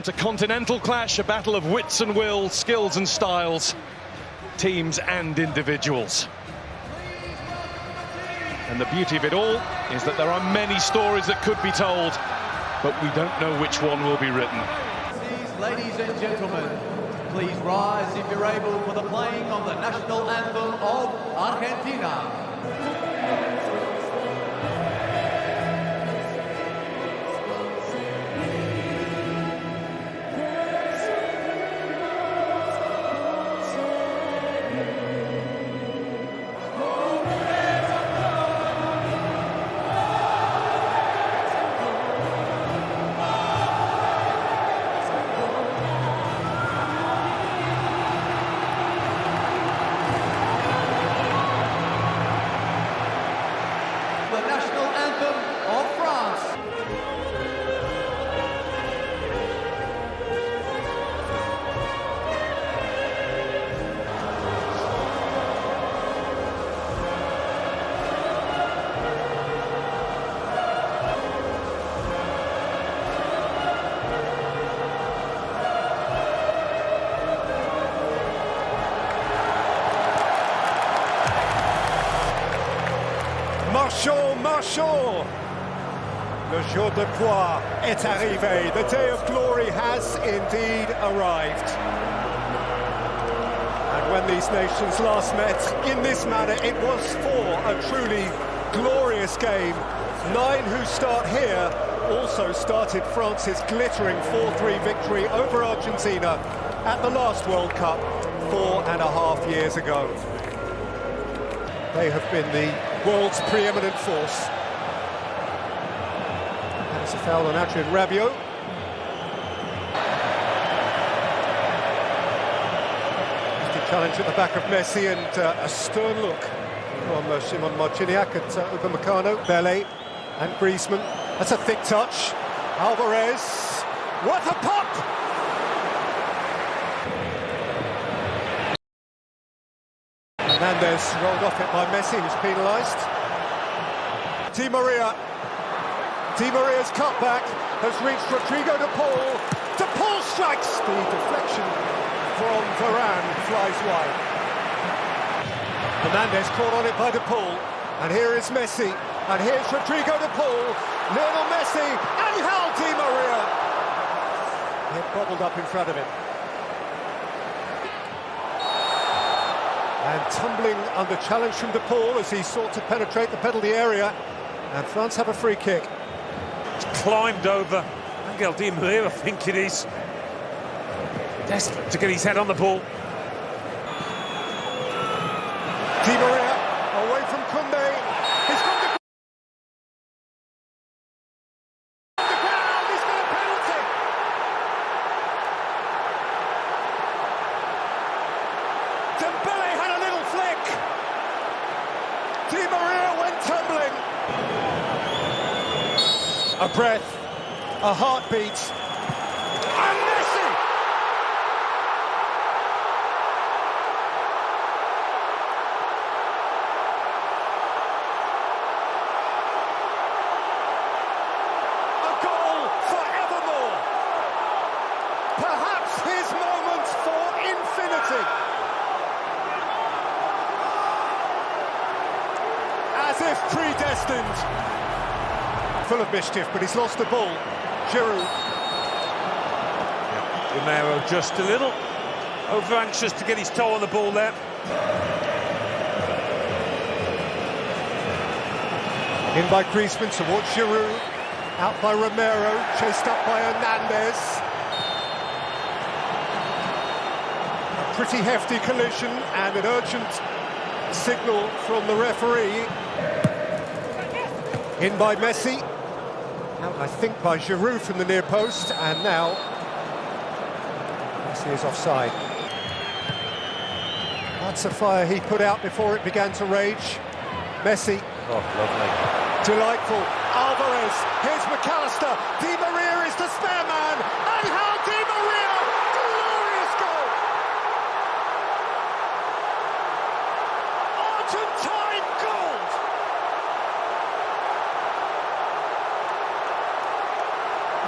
It's a continental clash, a battle of wits and wills, skills and styles, teams and individuals. And the beauty of it all is that there are many stories that could be told, but we don't know which one will be written. Ladies and gentlemen, please rise if you're able for the playing of the national anthem of Argentina. The national anthem of France. Marchons, marchons! Le jour de gloire est arrivé. The day of glory has indeed arrived. And when these nations last met in this manner, it was for a truly glorious game. 9 who start here also started France's glittering 4-3 victory over Argentina at the last World Cup 4.5 years ago. They have been the world's preeminent force. And it's a foul on Adrien Rabiot. Lifted challenge at the back of Messi and a stern look from Simon Marciniak at Upamecano, Bele and Griezmann. That's a thick touch. Alvarez. What a pop! Hernandez rolled off it by Messi, who's penalised. Di Maria's cutback has reached Rodrigo de Paul. De Paul strikes! The deflection from Varane flies wide. Hernandez caught on it by de Paul. And here is Messi. And here's Rodrigo de Paul. Lionel Messi. Angel Di Maria. It bobbled up in front of him. And tumbling under challenge from de Paul as he sought to penetrate the penalty area. And France have a free kick. He's climbed over Angel Di Maria, I think it is. Desperate to get his head on the ball. Di Maria away from Koundé. He's got the ground. He's got a penalty. Dembele had a little flick. Di Maria went tumbling. A breath, a heartbeat, and Messi! A goal forevermore. Perhaps his moment for infinity. As if predestined. Full of mischief, but he's lost the ball. Giroud. Romero just a little over anxious to get his toe on the ball there. In by Griezmann towards Giroud. Out by Romero, chased up by Hernandez. A pretty hefty collision and an urgent signal from the referee. In by Messi. Out, I think, by Giroud from the near post, and now Messi is offside. That's a fire he put out before it began to rage. Messi. Oh, lovely. Delightful. Alvarez. Here's McAllister. Di Maria is the spare man. Angel Di Maria. Glorious goal. Argentine gold.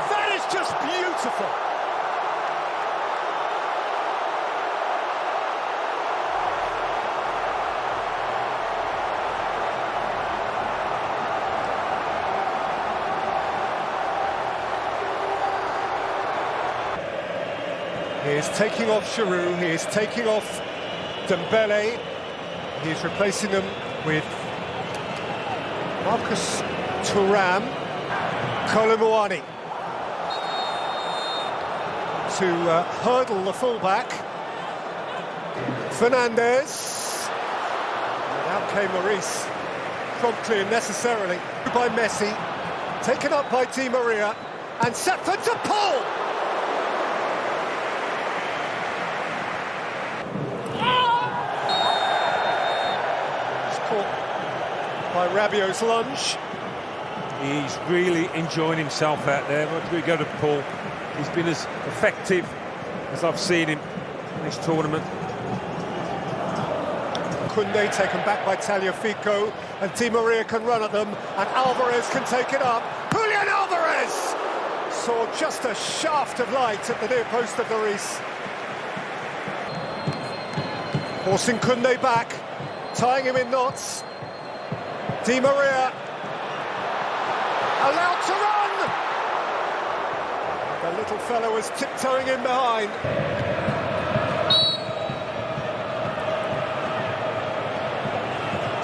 That is just beautiful. is taking off Giroud, he is taking off Dembele, he's replacing them with Marcus Thuram, Kolomuani to hurdle the fullback, Fernandes, and out came Maurice, promptly and necessarily, by Messi, taken up by Di Maria, and set for De Paul! By Rabiot's lunge. He's really enjoying himself out there. Once we go to Paul, he's been as effective as I've seen him in this tournament. Koundé taken back by Tagliafico, and Di Maria can run at them, and Alvarez can take it up. Julian Alvarez saw just a shaft of light at the near post of Maurice. Forcing Koundé back, tying him in knots. Di Maria allowed to run. The little fellow was tiptoeing in behind.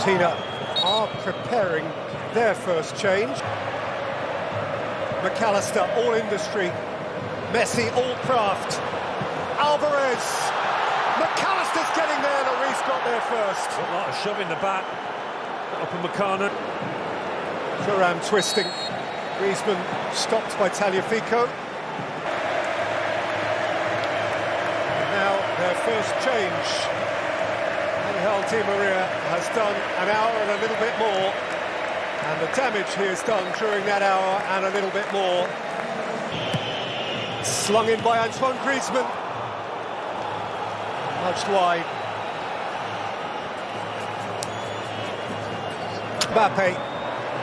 Argentina are preparing their first change. McAllister, all industry. Messi, all craft. Alvarez. McAllister's getting there. Lloris got there first. A lot of shove in the back. Up in Makana. Thuram twisting. Griezmann stopped by Tagliafico. And now their first change. Angel Di Maria has done an hour and a little bit more. And the damage he has done during that hour and a little bit more. Slung in by Antoine Griezmann. Nudged wide. Mbappe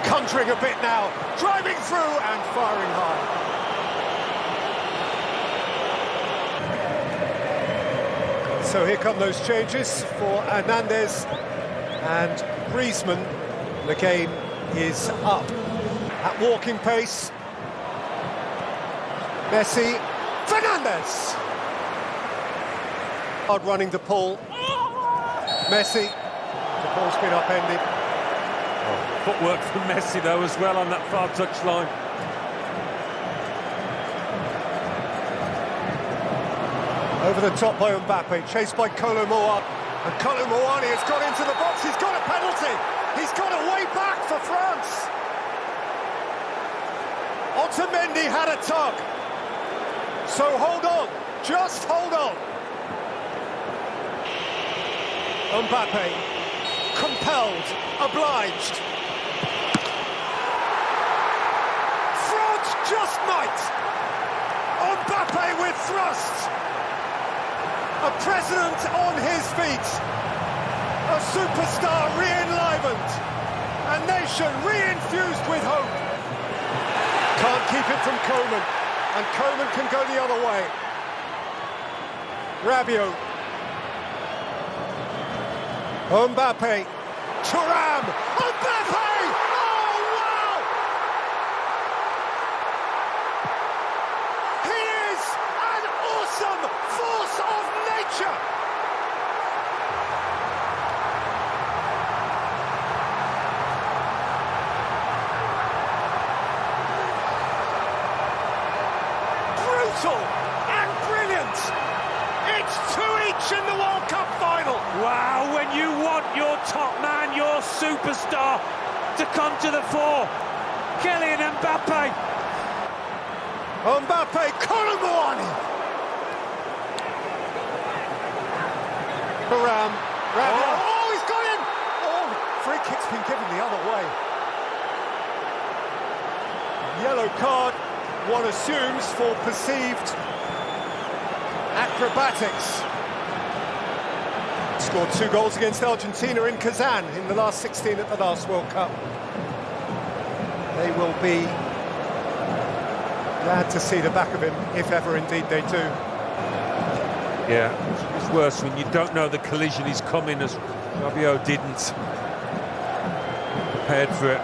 conjuring a bit now, driving through and firing high. So here come those changes for Hernandez and Griezmann. The game is up at walking pace. Messi, Fernandes. Hard running De Paul. Messi. De Paul's been upended. Footwork from Messi though as well on that far touchline. Over the top by Mbappe, chased by Kolomuani, and Kolomuani has got into the box. He's got a penalty. He's got a way back for France. Otamendi had a tug. So hold on, just hold on. Mbappe, compelled, obliged. France just might. Mbappe with thrust. A president on his feet. A superstar re-enlivened. A nation re-infused with hope. Can't keep it from Coman. And Coman can go the other way. Rabiot. Mbappe. Thuram. Mbappe! Oh, wow! He is an awesome force of nature! Brutal and brilliant! It's 2 each in the World Cup final! Wow, when you want your top man, your superstar, to come to the fore. Kylian Mbappe. Mbappe, Kolomuani. Thuram, Rabiot. Oh, he's got him! Oh, free kick's been given the other way. Yellow card, one assumes, for perceived acrobatics. Scored 2 goals against Argentina in Kazan in the last 16 at the last World Cup. They will be glad to see the back of him, if ever indeed they do. Yeah, it's worse when you don't know the collision is coming, as Rabiot didn't. Prepared for it.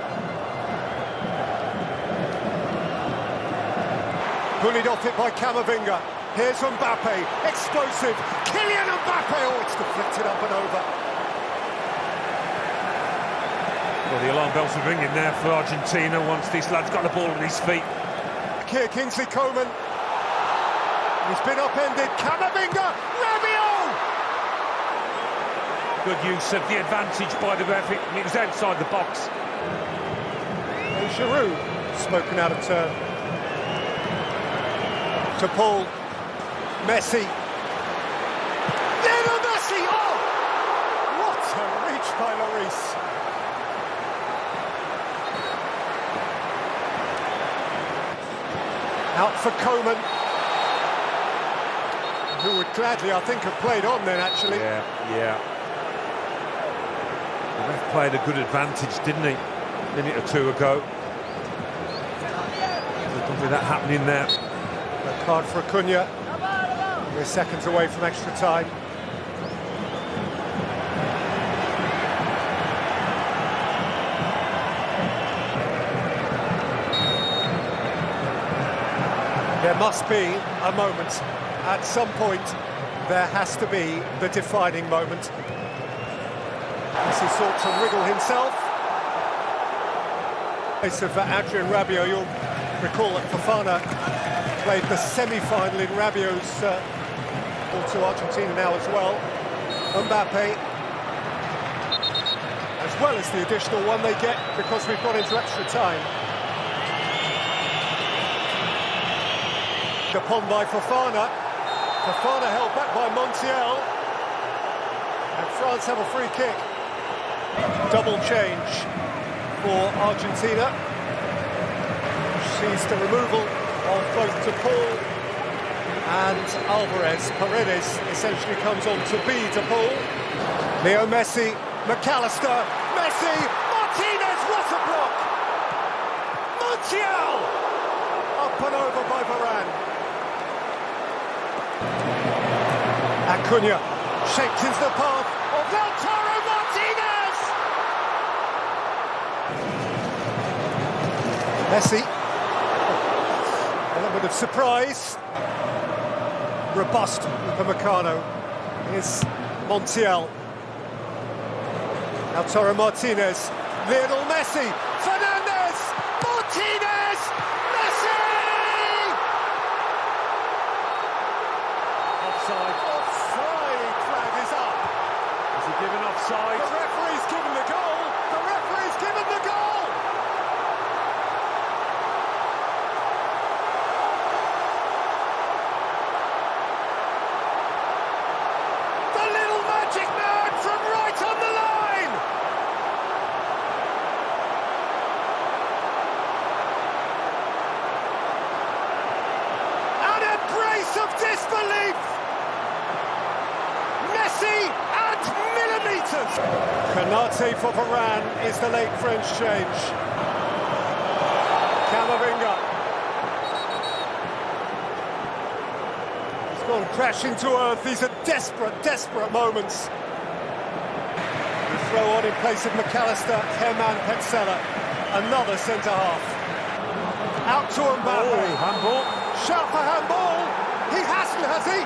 Bullied off it by Camavinga. Here's Mbappe, explosive. Kylian Mbappe, oh, it's deflected up and over. Well, the alarm bells are ringing there for Argentina once this lad's got the ball at his feet. Here, Kingsley Coman. He's been upended. Camavinga, Rabiot! Good use of the advantage by the referee. It was outside the box. And Giroud, spoken out of turn. To Paul. Messi. Lionel Messi! Oh! What a reach by Lloris. Out for Coman. Who would gladly, I think, have played on then, actually. Yeah. The ref played a good advantage, didn't he? A minute or two ago. With that happening there. A card for Acuna. We're seconds away from extra time. There must be a moment. At some point, there has to be the defining moment. As he sought to wriggle himself. Case of Adrien Rabiot, you'll recall that Fofana played the semi-final in Rabiot's ball to Argentina now as well. Mbappe, as well as the additional one they get because we've gone into extra time. Upon by Fofana. Fofana held back by Montiel. And France have a free kick. Double change for Argentina. Sees the removal of both De Paul and Alvarez. Paredes essentially comes on to be De Paul. Leo Messi, McAllister, Messi, Martinez, what a block! Montiel! Up and over by Varane. Acuna shaped into the path of Lautaro Martinez! Messi. A little bit of surprise. Robust Upamecano is Montiel. Lautaro Martinez. Lionel Messi. Fernandez. Martinez. Messi! Offside. Offside flag is up. Is he given offside? The referee's given the goal. The referee's given the goal. The little magic man from right on the line. An embrace of disbelief. Messi at millimetres. Canate for Varane is the late French change. Camavinga. He's gone crashing to earth. These are desperate, desperate moments. The throw on in place of McAllister, Herman Petzela. Another centre-half. Out to Mbappe. Oh, handball. Shout for handball. He hasn't, has he?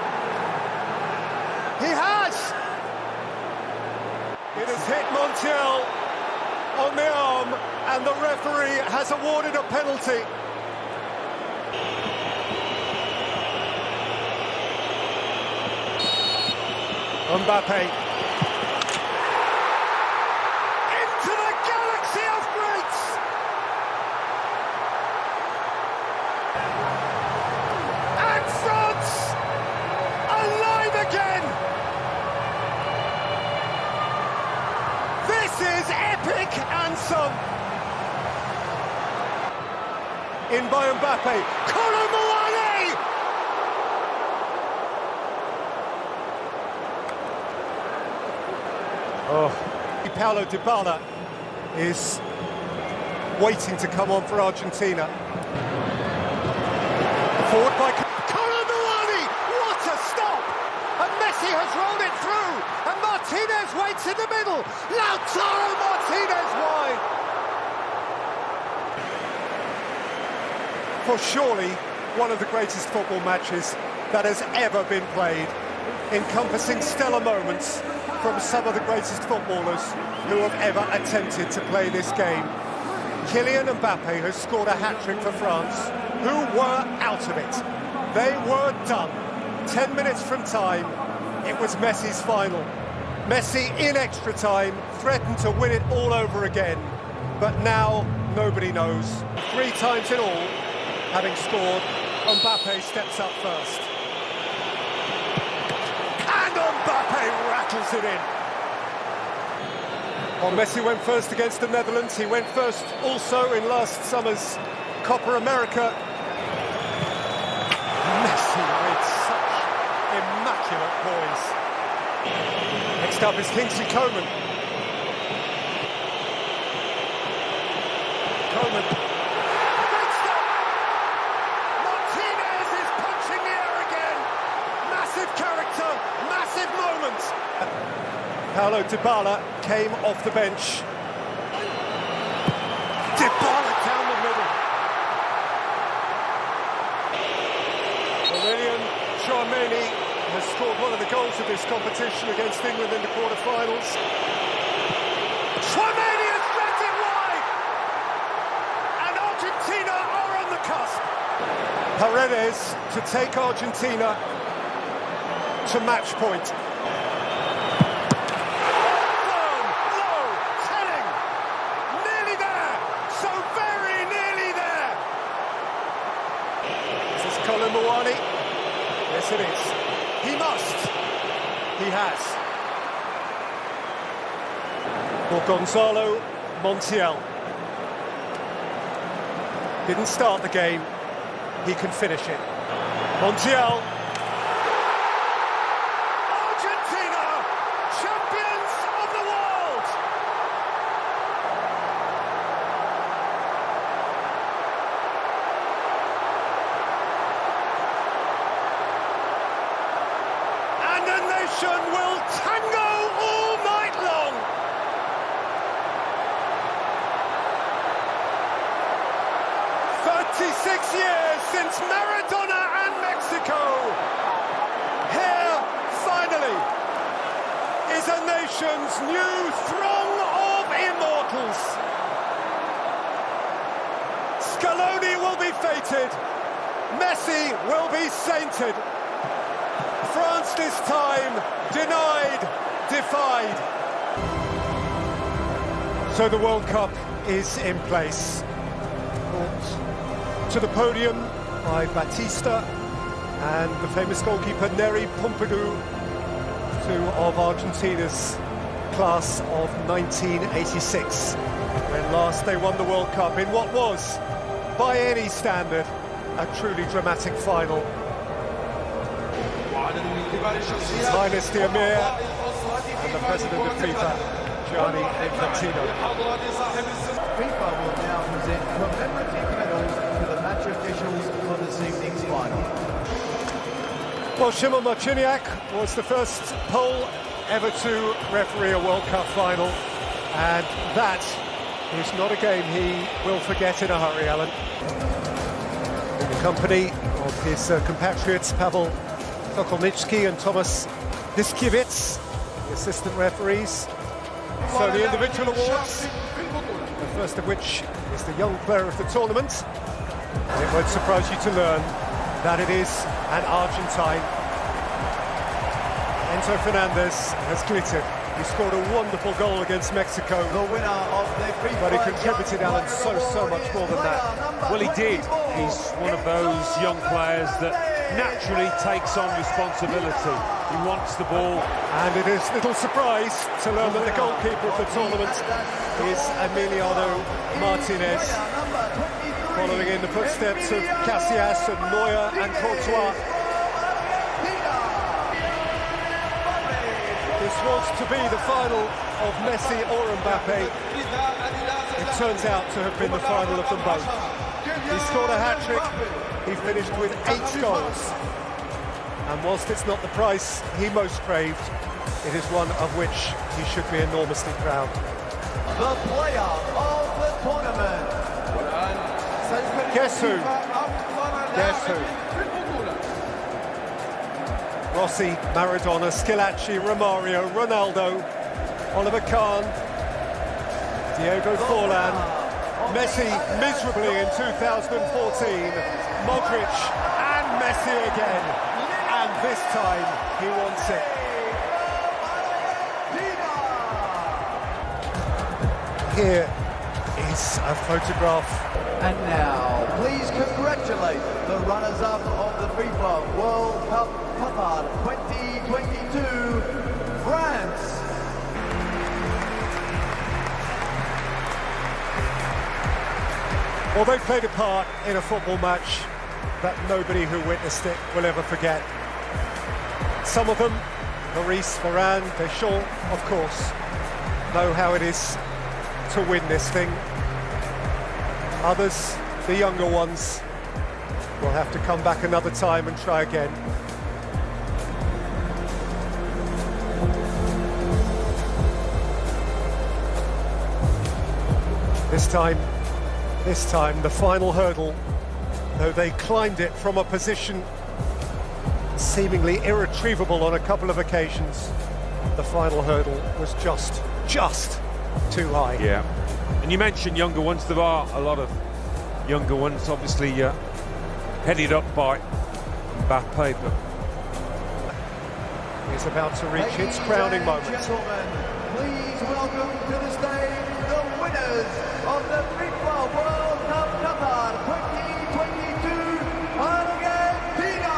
He has! It has hit Montiel on the arm, and the referee has awarded a penalty. Mbappe. Into the galaxy of greats! And France alive again! This is epic and some. In by Mbappe. Kolo Muani! Oh. Paulo Dybala is waiting to come on for Argentina. Forward by Kolo Muani! What a stop! And Messi has rolled it through! And Martinez waits in the middle! Lautaro Martinez wide! For surely one of the greatest football matches that has ever been played, encompassing stellar moments from some of the greatest footballers who have ever attempted to play this game. Kylian Mbappe has scored a hat-trick for France, who were out of it. They were done. 10 minutes from time, it was Messi's final. Messi, in extra time, threatened to win it all over again. But now, nobody knows. 3 times in all, having scored, Mbappe steps up first. And Mbappe rattles it in. Well, Messi went first against the Netherlands. He went first also in last summer's Copa America. Messi with such immaculate poise. Next up is Kingsley Coman. Coman. Great stop! Martinez is punching the air again. Massive character, massive moments. Paulo Dybala came off the bench. Dybala down the middle. Aurélien Tchouameni has scored one of the goals of this competition against England in the quarter-finals. Tchouameni has dragged it wide! And Argentina are on the cusp. Paredes to take Argentina to match point. Yes, it is. He must. He has. For Gonzalo Montiel. Didn't start the game. He can finish it. Montiel. Argentina, champions of the world. Will tango all night long. "36 years since Maradona and Mexico. Here, finally, is a nation's new throng of immortals. Scaloni will be fated. Messi will be sainted. France this time, denied, defied. So the World Cup is in place. Brought to the podium by Batista and the famous goalkeeper Neri Pompidou, 2 of Argentina's class of 1986, when last they won the World Cup in what was, by any standard, a truly dramatic final. His Highness the Emir and the President of FIFA, Gianni Infantino. FIFA will now present commemorative medals to the match officials for this evening's final. Well, Szymon Marciniak was the first Pole ever to referee a World Cup final, and that is not a game he will forget in a hurry, Alan. In the company of his compatriots Pavel Sokolnitsky and Thomas Diskiewicz, the assistant referees. So the individual awards, the first of which is the young player of the tournament. And it won't surprise you to learn that it is an Argentine. Enzo Fernandez has glittered. He scored a wonderful goal against Mexico. The winner of the FIFA, but he contributed, Alan, so much more than that. Well, he did. He's one of those young players that naturally takes on responsibility. He wants the ball. And it is little surprise to learn that the goalkeeper of the tournament is Emiliano Martinez, following in the footsteps of Casillas and Neuer and Courtois. This was to be the final of Messi or Mbappe. It turns out to have been the final of them both. He scored a hat-trick. He finished with 8 goals. And whilst it's not the price he most craved, it is one of which he should be enormously proud. The player of the tournament. Guess who? Guess who? Rossi, Maradona, Schillaci, Romario, Ronaldo, Oliver Kahn, Diego Forlan, Messi miserably in 2014, Modric and Messi again, and this time he wants it. Here is a photograph. And now, please congratulate the runners-up of the FIFA World Cup Qatar 2022, France. Well, they played a part in a football match that nobody who witnessed it will ever forget. Some of them, Maurice, Varane, Deschamps, of course, know how it is to win this thing. Others, the younger ones, will have to come back another time and try again. This time, the final hurdle, though they climbed it from a position seemingly irretrievable on a couple of occasions, the final hurdle was just too high. Yeah, and you mentioned younger ones. There are a lot of younger ones, obviously headed up by Mbappe, but it's about to reach its crowning moment. Gentlemen, please welcome to the stage the winners of the FIFA World Cup Qatar 2022, Argentina!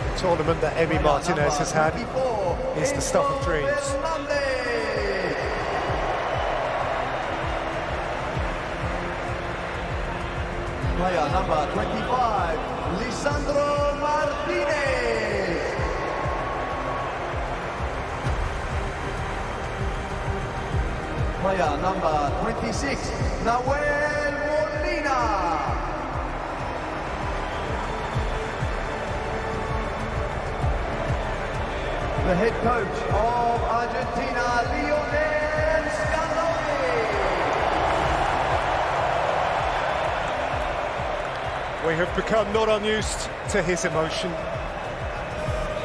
The tournament that Emi Martinez has had is the stuff of dreams. Player number 25, Lisandro Martinez. Player number 26, Nahuel Molina. The head coach of Argentina, Lionel Scaloni. We have become not unused to his emotion,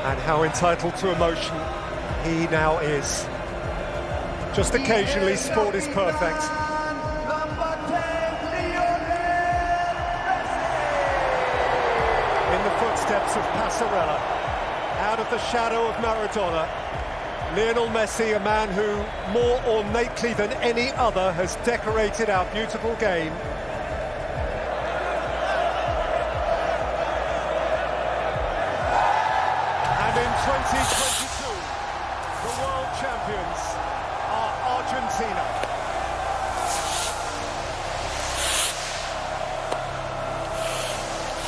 and how entitled to emotion he now is. Just occasionally, sport is perfect. Number 10, Lionel Messi. In the footsteps of Passarella, out of the shadow of Maradona, Lionel Messi, a man who more ornately than any other has decorated our beautiful game. And in 2022, the world champions are Argentina.